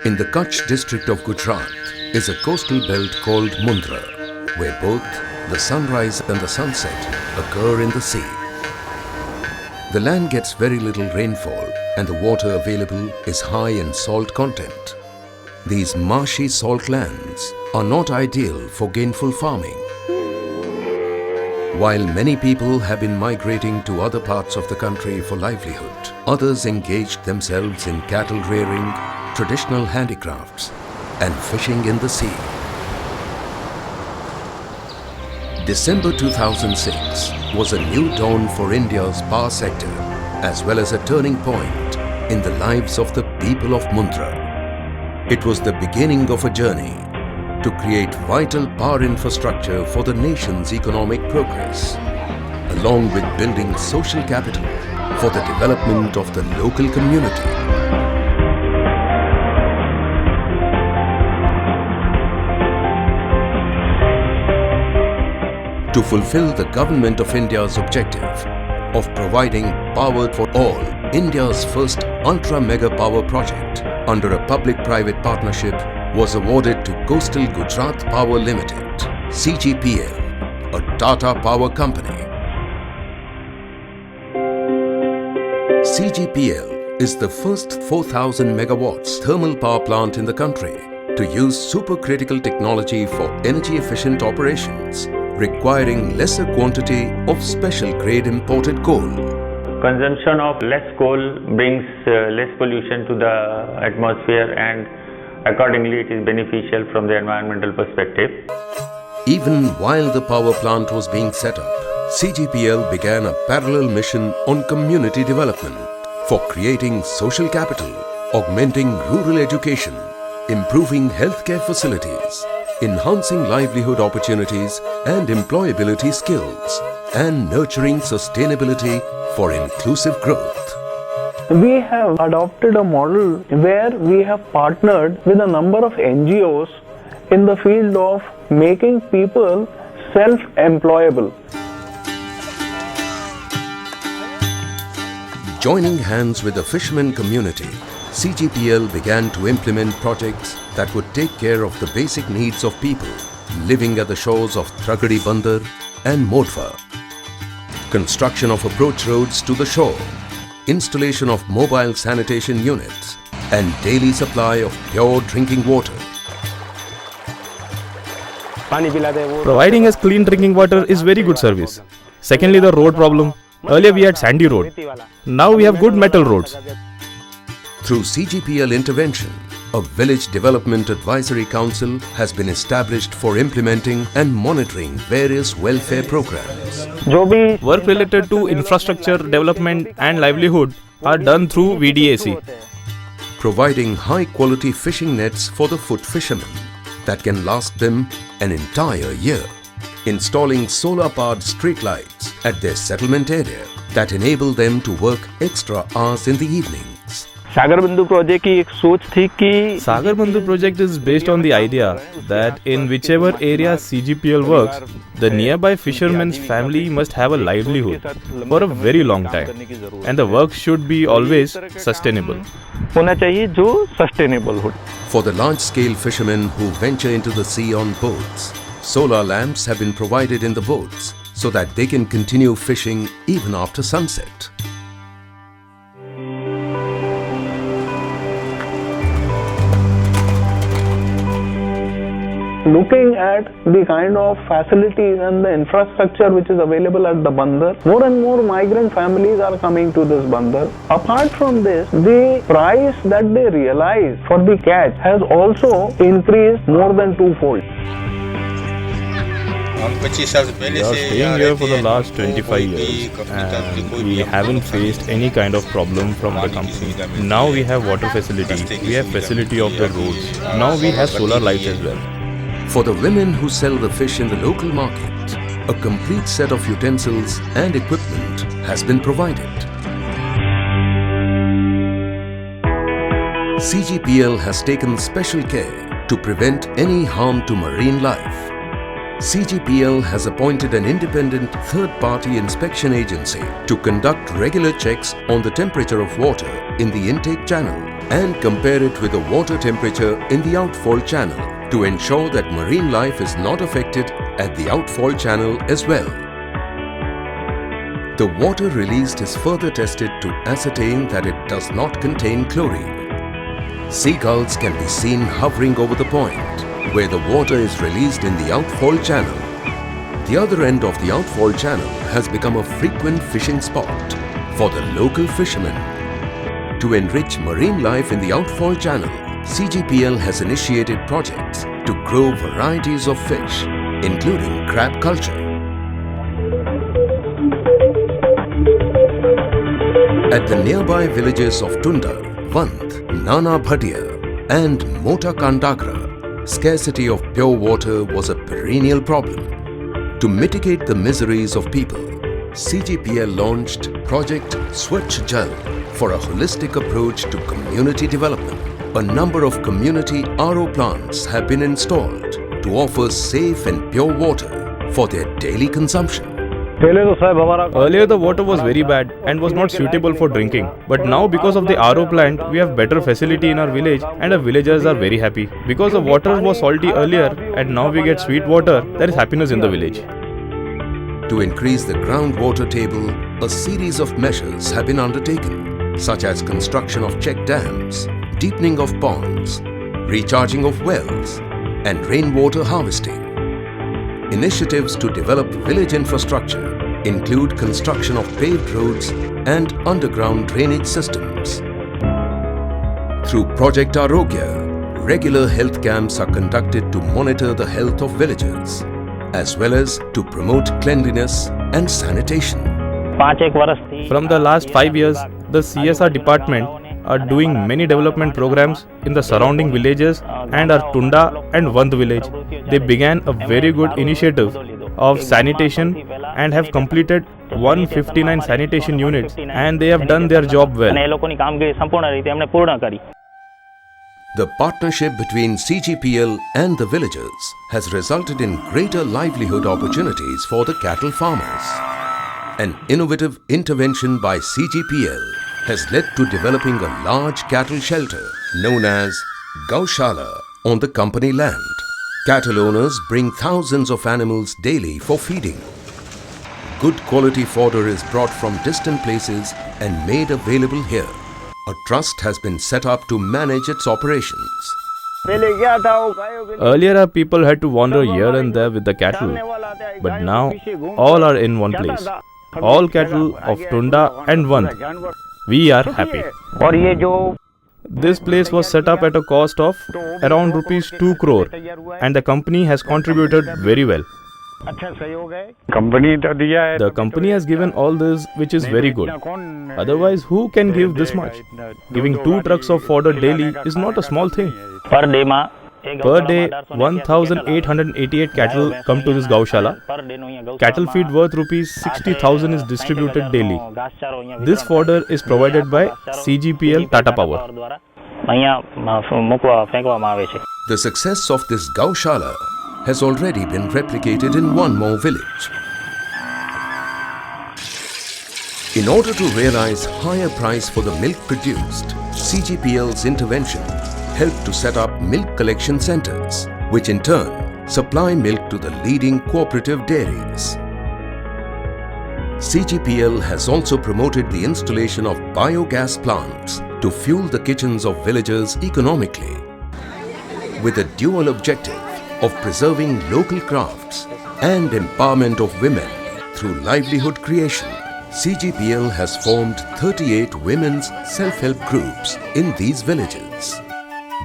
In the Kutch district of Gujarat is a coastal belt called Mundra, where both the sunrise and the sunset occur in the sea. The land gets very little rainfall and the water available is high in salt content. These marshy salt lands are not ideal for gainful farming. While many people have been migrating to other parts of the country for livelihood, others engaged themselves in cattle rearing, traditional handicrafts, and fishing in the sea. December 2006 was a new dawn for India's power sector, as well as a turning point in the lives of the people of Mundra. It was the beginning of a journey to create vital power infrastructure for the nation's economic progress, along with building social capital for the development of the local community. To fulfill the Government of India's objective of providing power for all, India's first ultra-mega power project under a public-private partnership was awarded to Coastal Gujarat Power Limited, CGPL, a Tata Power company. CGPL is the first 4,000 megawatts thermal power plant in the country to use supercritical technology for energy-efficient operations, requiring lesser quantity of special-grade imported coal. Consumption of less coal brings less pollution to the atmosphere, and accordingly it is beneficial from the environmental perspective. Even while the power plant was being set up, CGPL began a parallel mission on community development for creating social capital, augmenting rural education, improving healthcare facilities, enhancing livelihood opportunities and employability skills, and nurturing sustainability for inclusive growth. We have adopted a model where we have partnered with a number of NGOs in the field of making people self-employable. Joining hands with the fishermen community, CGPL began to implement projects that would take care of the basic needs of people living at the shores of Tragadi Bandar and Mundra. Construction of approach roads to the shore, installation of mobile sanitation units, and daily supply of pure drinking water. Providing us clean drinking water is very good service. Secondly, the road problem. Earlier we had sandy road. Now we have good metal roads. Through CGPL intervention, a Village Development Advisory Council has been established for implementing and monitoring various welfare programs. Work related to infrastructure development and livelihood are done through VDAC. Providing high-quality fishing nets for the foot fishermen that can last them an entire year. Installing solar-powered street lights at their settlement area that enable them to work extra hours in the evenings. सागर बंधु project की एक सोच थी कि Sagar Bandhu project is based on the idea that in whichever area CGPL works, the nearby fisherman's family must have a livelihood for a very long time, and the work should be always sustainable. होना चाहिए जो sustainable हो. For the large-scale fishermen who venture into the sea on boats, solar lamps have been provided in the boats so that they can continue fishing even after sunset. Looking at the kind of facilities and the infrastructure which is available at the bandar, more and more migrant families are coming to this bandar. Apart from this, the price that they realize for the catch has also increased more than twofold. We are staying here for the last 25 years and we haven't faced any kind of problem from the company. Now we have water facility, we have facility of the roads, now we have solar lights as well. For the women who sell the fish in the local market, a complete set of utensils and equipment has been provided. CGPL has taken special care to prevent any harm to marine life. CGPL has appointed an independent third-party inspection agency to conduct regular checks on the temperature of water in the intake channel and compare it with the water temperature in the outfall channel to ensure that marine life is not affected at the outfall channel as well. The water released is further tested to ascertain that it does not contain chlorine. Seagulls can be seen hovering over the point where the water is released in the outfall channel. The other end of the outfall channel has become a frequent fishing spot for the local fishermen. To enrich marine life in the outfall channel, CGPL has initiated projects to grow varieties of fish, including crab culture. At the nearby villages of Tunda, Vant, Nana Bhadia and Mota Kandagra, scarcity of pure water was a perennial problem. To mitigate the miseries of people, CGPL launched Project Swachh Jal for a holistic approach to community development. A number of community RO plants have been installed to offer safe and pure water for their daily consumption. Earlier the water was very bad and was not suitable for drinking. But now because of the RO plant, we have better facility in our village and our villagers are very happy. Because the water was salty earlier and now we get sweet water, there is happiness in the village. To increase the groundwater table, a series of measures have been undertaken, such as construction of check dams, deepening of ponds, recharging of wells, and rainwater harvesting. Initiatives to develop village infrastructure include construction of paved roads and underground drainage systems. Through Project Arogya, regular health camps are conducted to monitor the health of villagers, as well as to promote cleanliness and sanitation. From the last 5 years, the CSR department are doing many development programs in the surrounding villages and our Tunda and Vand village. They began a very good initiative of sanitation and have completed 159 sanitation units and they have done their job well. The partnership between CGPL and the villagers has resulted in greater livelihood opportunities for the cattle farmers. An innovative intervention by CGPL has led to developing a large cattle shelter known as Gaushala on the company land. Cattle owners bring thousands of animals daily for feeding. Good quality fodder is brought from distant places and made available here. A trust has been set up to manage its operations. Earlier our people had to wander here and there with the cattle, but now all are in one place. All cattle of Tunda and Vand. We are happy. This place was set up at a cost of around rupees 2 crore and the company has contributed very well. The company has given all this, which is very good. Otherwise, who can give this much? Giving 2 trucks of fodder daily is not a small thing. Per day, 1,888 cattle come to this Gaushala. Cattle feed worth rupees 60,000 is distributed daily. This fodder is provided by CGPL Tata Power. The success of this Gaushala has already been replicated in one more village. In order to realize higher price for the milk produced, CGPL's intervention helped to set up milk collection centers, which in turn supply milk to the leading cooperative dairies. CGPL has also promoted the installation of biogas plants to fuel the kitchens of villagers economically. With a dual objective of preserving local crafts and empowerment of women through livelihood creation, CGPL has formed 38 women's self-help groups in these villages.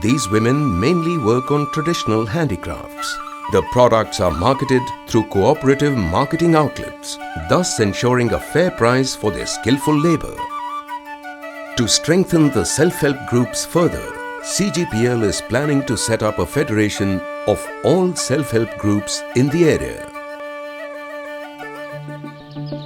These women mainly work on traditional handicrafts. The products are marketed through cooperative marketing outlets, thus ensuring a fair price for their skillful labor. To strengthen the self-help groups further, CGPL is planning to set up a federation of all self-help groups in the area.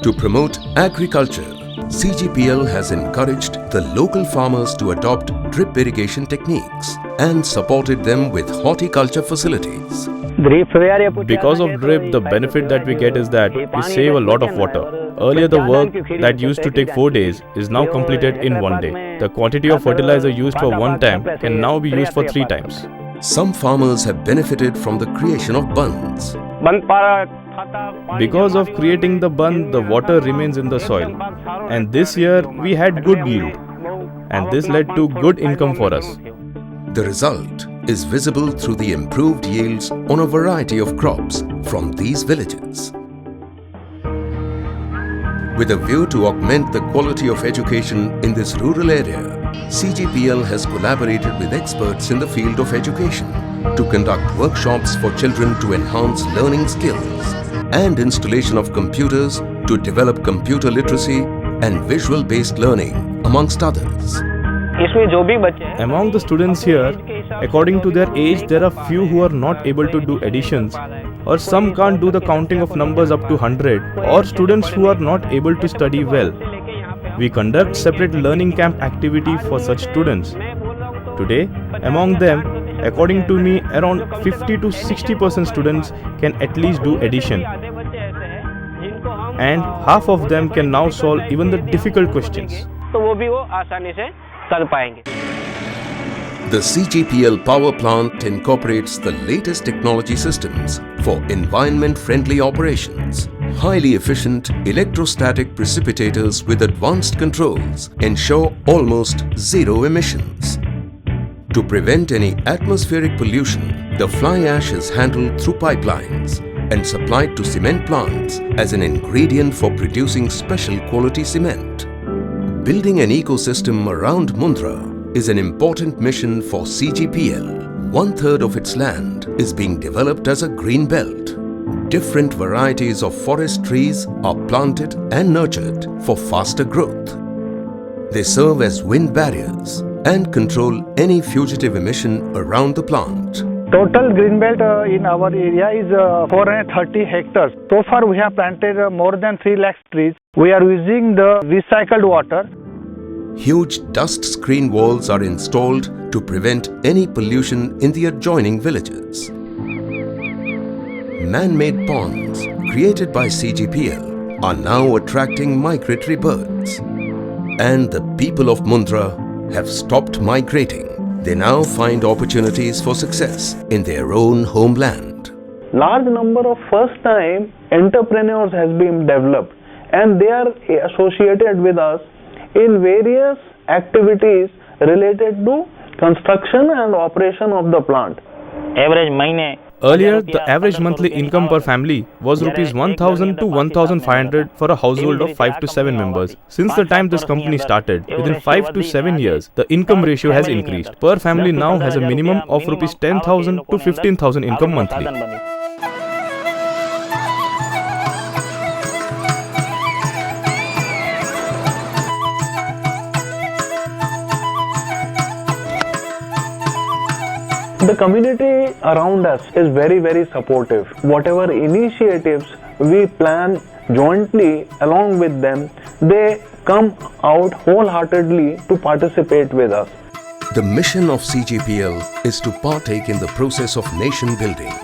To promote agriculture, CGPL has encouraged the local farmers to adopt drip irrigation techniques and supported them with horticulture facilities. Because of drip, the benefit that we get is that we save a lot of water. Earlier, the work that used to take 4 days is now completed in 1 day. The quantity of fertilizer used for one time can now be used for 3 times. Some farmers have benefited from the creation of bunds. Because of creating the bund, the water remains in the soil. And this year, we had good yield. And this led to good income for us. The result is visible through the improved yields on a variety of crops from these villages. With a view to augment the quality of education in this rural area, CGPL has collaborated with experts in the field of education to conduct workshops for children to enhance learning skills and installation of computers to develop computer literacy and visual-based learning, amongst others. Among the students here, according to their age, there are few who are not able to do additions, or some can't do the counting of numbers up to 100, or students who are not able to study well. We conduct separate learning camp activity for such students. Today, among them, according to me, around 50 to 60% students can at least do addition. And half of them can now solve even the difficult questions. The CGPL power plant incorporates the latest technology systems for environment-friendly operations. Highly efficient electrostatic precipitators with advanced controls ensure almost zero emissions. To prevent any atmospheric pollution, the fly ash is handled through pipelines and supplied to cement plants as an ingredient for producing special quality cement. Building an ecosystem around Mundra is an important mission for CGPL. 1/3 of its land is being developed as a green belt. Different varieties of forest trees are planted and nurtured for faster growth. They serve as wind barriers and control any fugitive emission around the plant. Total green belt in our area is 430 hectares. So far we have planted more than 3 lakh trees. We are using the recycled water. Huge dust screen walls are installed to prevent any pollution in the adjoining villages. Man-made ponds created by CGPL are now attracting migratory birds. And the people of Mundra have stopped migrating. They now find opportunities for success in their own homeland. Large number of first-time entrepreneurs has been developed, and they are associated with us in various activities related to construction and operation of the plant. Earlier, the average monthly income per family was Rs 1,000 to 1,500 for a household of 5 to 7 members. Since the time this company started, within 5 to 7 years, the income ratio has increased. Per family now has a minimum of Rs 10,000 to 15,000 income monthly. The community around us is very supportive. Whatever initiatives we plan jointly along with them, they come out wholeheartedly to participate with us. The mission of CGPL is to partake in the process of nation building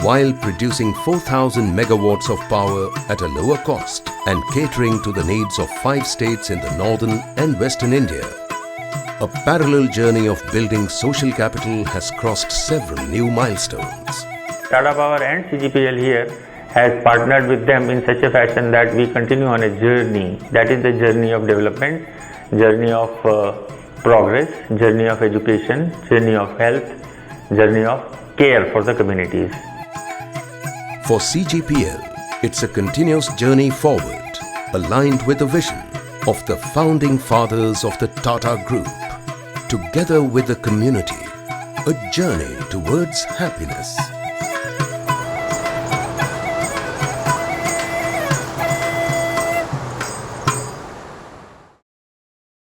while producing 4,000 megawatts of power at a lower cost and catering to the needs of 5 states in the northern and western India. A parallel journey of building social capital has crossed several new milestones. Tata Power and CGPL here has partnered with them in such a fashion that we continue on a journey. That is the journey of development, journey of progress, journey of education, journey of health, journey of care for the communities. For CGPL, it's a continuous journey forward, aligned with the vision of the founding fathers of the Tata Group. Together with the community, a journey towards happiness.